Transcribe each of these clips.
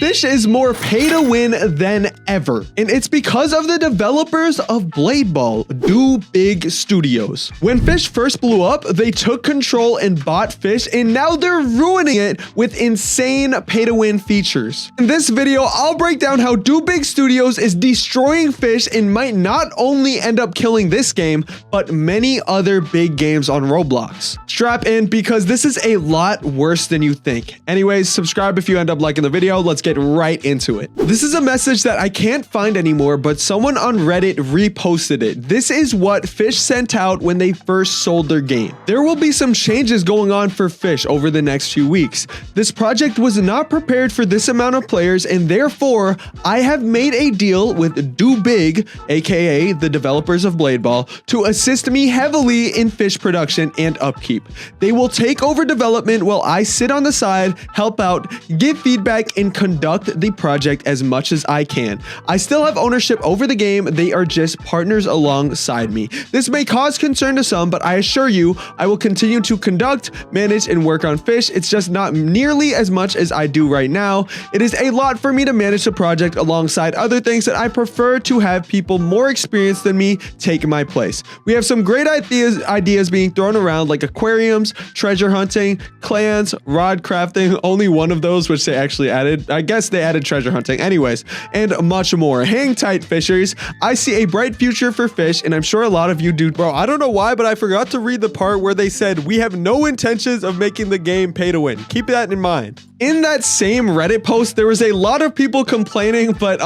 Fish is more pay to win than ever, and it's because of the developers of Blade Ball, Do Big Studios. When Fish first blew up, they took control and bought Fish, and now they're ruining it with insane pay to win features. In this video, I'll break down how Do Big Studios is destroying Fish and might not only end up killing this game, but many other big games on Roblox. Strap in because this is a lot worse than you think. Anyways, subscribe if you end up liking the video. Let's get right into it. This is a message that I can't find anymore, but someone on Reddit reposted it. This is what Fish sent out when they first sold their game. There will be some changes going on for Fish over the next few weeks. This project was not prepared for this amount of players, and therefore I have made a deal with Do Big, aka the developers of Blade Ball, to assist me heavily in Fish production and upkeep. They will take over development while I sit on the side, help out, give feedback, and conduct the project as much as I can. I still have ownership over the game. They are just partners alongside me. This may cause concern to some, but I assure you, I will continue to conduct, manage, and work on Fish. It's just not nearly as much as I do right now. It is a lot for me to manage the project alongside other things that I prefer to have people more experienced than me take my place. We have some great ideas being thrown around, like aquariums, treasure hunting, clans, rod crafting, only one of those which they actually added. I guess they added treasure hunting. Anyways, and much more. Hang tight, fishers. I see a bright future for Fish, and I'm sure a lot of you do. Bro, I don't know why, but I forgot to read the part where they said we have no intentions of making the game pay to win. Keep that in mind. In that same Reddit post, there was a lot of people complaining, but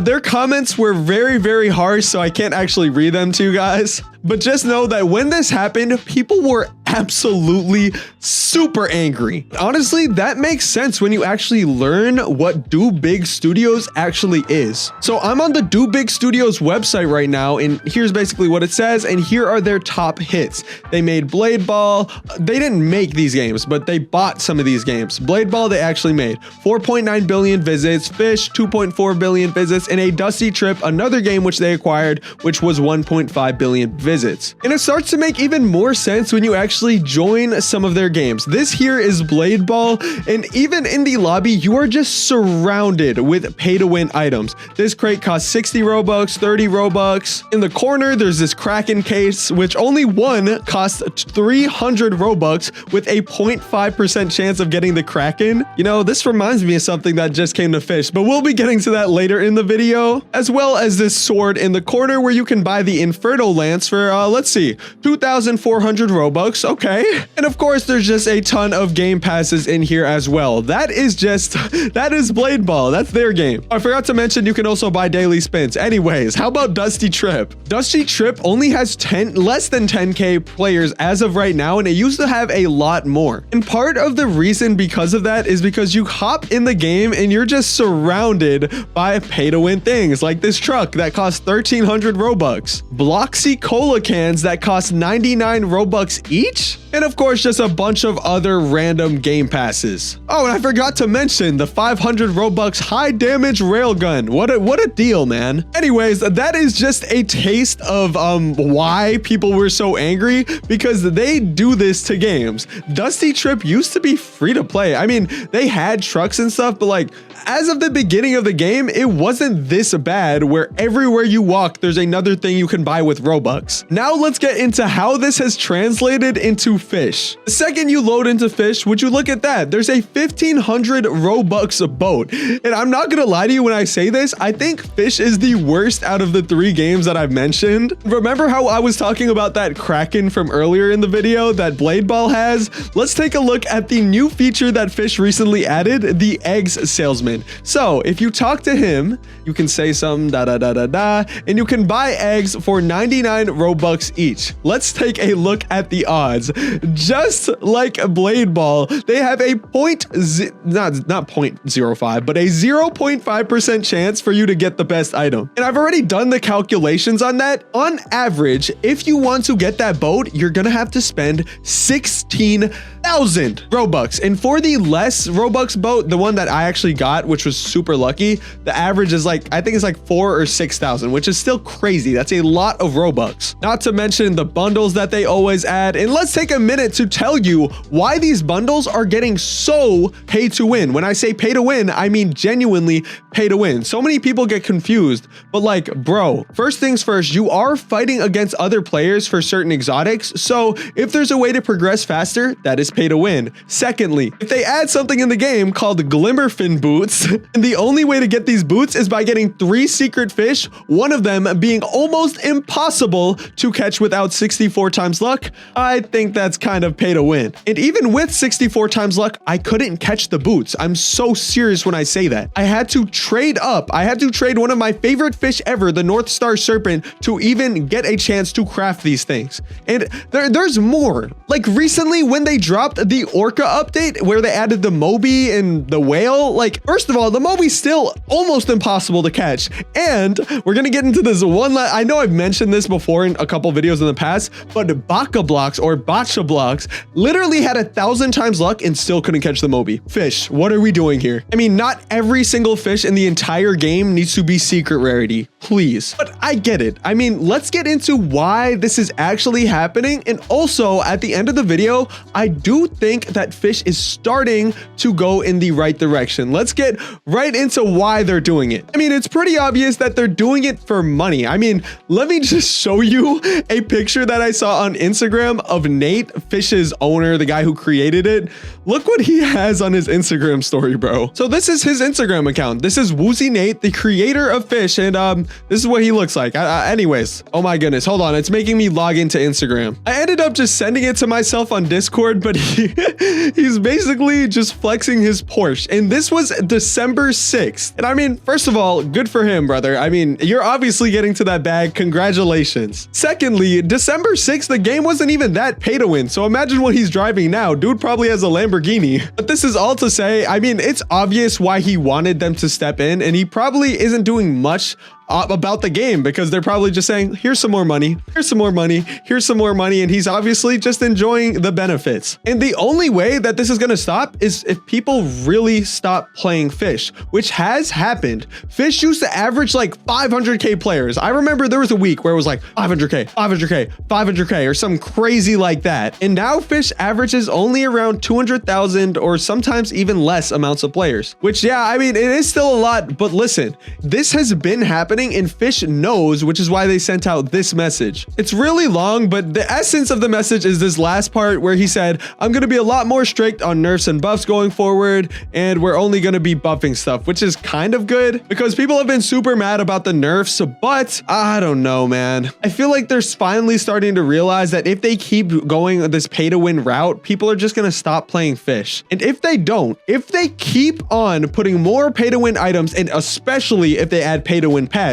their comments were very, very harsh, so I can't actually read them to you guys. But just know that when this happened, people were absolutely super angry. Honestly, that makes sense when you actually learn what Do Big Studios actually is. So I'm on the Do Big Studios website right now, and here's basically what it says, and here are their top hits. They made Blade Ball. They didn't make these games, but they bought some of these games. Blade Ball, they actually made 4.9 billion visits, Fish, 2.4 billion visits, and a Dusty Trip, another game which they acquired, which was 1.5 billion visits. And it starts to make even more sense when you actually join some of their games. This here is Blade Ball, and even in the lobby, you are just surrounded with pay-to-win items. This crate costs 60 Robux, 30 Robux. In the corner, there's this Kraken case, which only one costs 300 Robux with a 0.5% chance of getting the Kraken. You know, this reminds me of something that just came to Fish, but we'll be getting to that later in the video, as well as this sword in the corner where you can buy the Inferno Lance for, let's see, 2,400 Robux. Okay. And of course, there's just a ton of game passes in here as well. That is Blade Ball. That's their game. I forgot to mention you can also buy daily spins. Anyways, how about Dusty Trip? Dusty Trip only has less than 10k players as of right now, and it used to have a lot more. And part of the reason because of that is because you hop in the game and you're just surrounded by pay to win things like this truck that costs 1,300 Robux, Bloxy Cola cans that cost 99 Robux each, and of course just a bunch of other random game passes. Oh, and I forgot to mention the 500 Robux high damage railgun. What a deal, man. Anyways, that is just a taste of why people were so angry, because they do this to games. Dusty Trip used to be free to play. I mean, they had trucks and stuff, but like as of the beginning of the game, it wasn't this bad where everywhere you walk, there's another thing you can buy with Robux. Now let's get into how this has translated into Fish. The second you load into Fish, would you look at that? There's a 1,500 Robux boat. And I'm not gonna lie to you when I say this, I think Fish is the worst out of the 3 games that I've mentioned. Remember how I was talking about that Kraken from earlier in the video that Blade Ball has? Let's take a look at the new feature that Fish recently added, the eggs salesman. So if you talk to him, you can say some and you can buy eggs for 99 Robux each. Let's take a look at the odds. Just like Blade Ball, they have a not 0.05, but a 0.5% chance for you to get the best item. And I've already done the calculations on that. On average, if you want to get that boat, you're gonna have to spend 16,000 Robux. And for the less Robux boat, the one that I actually got, which was super lucky, the average is like, I think it's like 4,000 or 6,000, which is still crazy. That's a lot of Robux. Not to mention the bundles that they always add. And let's let's take a minute to tell you why these bundles are getting so pay to win. When I say pay to win, I mean genuinely pay to win. So many people get confused, but like, bro, first things first, you are fighting against other players for certain exotics. So if there's a way to progress faster, that is pay to win. Secondly, if they add something in the game called Glimmerfin boots, and the only way to get these boots is by getting 3 secret fish, one of them being almost impossible to catch without 64 times luck, I think that's kind of pay to win. And even with 64 times luck, I couldn't catch the boots. I'm so serious when I say that. I had to trade up. I had to trade one of my favorite fish ever, the North Star Serpent, to even get a chance to craft these things. And there's more. Like recently when they dropped the Orca update where they added the Moby and the whale, like first of all, the Moby's still almost impossible to catch. And we're gonna get into this one. I know I've mentioned this before in a couple videos in the past, but Baka blocks or Bacha blocks literally had 1,000 times luck and still couldn't catch the Moby. Fish, what are we doing here? I mean, not every single fish in the entire game needs to be secret rarity, please. But I get it. I mean, let's get into why this is actually happening. And also at the end of the video, I do think that fish is starting to go in the right direction. Let's get right into why they're doing it. I mean, it's pretty obvious that they're doing it for money. I mean, let me just show you a picture that I saw on Instagram of Nate, Fish's owner, the guy who created it. Look what he has on his Instagram story, bro. So this is his Instagram account. This is Woozy Nate, the creator of Fish, and this is what he looks like. Anyways, oh my goodness, hold on, it's making me log into Instagram. I ended up just sending it to myself on Discord, but he's basically just flexing his Porsche, and this was December 6th. And I mean, first of all, good for him, brother. I mean, you're obviously getting to that bag. Congratulations. Secondly, December 6th, the game wasn't even that pay to win. So imagine what he's driving now. Dude probably has a Lamborghini. But this is all to say, I mean, it's obvious why he wanted them to step in, and he probably isn't doing much about the game because they're probably just saying, here's some more money, here's some more money, here's some more money, and he's obviously just enjoying the benefits. And the only way that this is going to stop is if people really stop playing Fish, which has happened. Fish used to average like 500k players. I remember there was a week where it was like 500k, 500k, 500k, or something crazy like that. And now Fish averages only around 200,000 or sometimes even less amounts of players, which, yeah, I mean, it is still a lot, but listen, this has been happening and Fish knows, which is why they sent out this message. It's really long, but the essence of the message is this last part where he said, I'm going to be a lot more strict on nerfs and buffs going forward, and we're only going to be buffing stuff, which is kind of good because people have been super mad about the nerfs, but I don't know, man. I feel like they're finally starting to realize that if they keep going this pay to win route, people are just going to stop playing Fish. And if they don't, if they keep on putting more pay to win items, and especially if they add pay to win pets,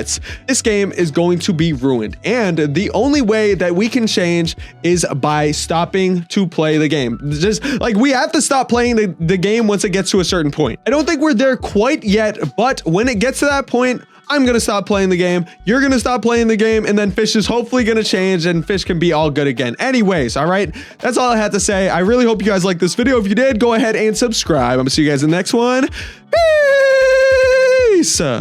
this game is going to be ruined. And the only way that we can change is by stopping to play the game. Just like we have to stop playing the game once it gets to a certain point. I don't think we're there quite yet, but when it gets to that point, I'm going to stop playing the game. You're going to stop playing the game, and then Fish is hopefully going to change and Fish can be all good again. Anyways, all right, that's all I had to say. I really hope you guys liked this video. If you did, go ahead and subscribe. I'm going to see you guys in the next one. Peace.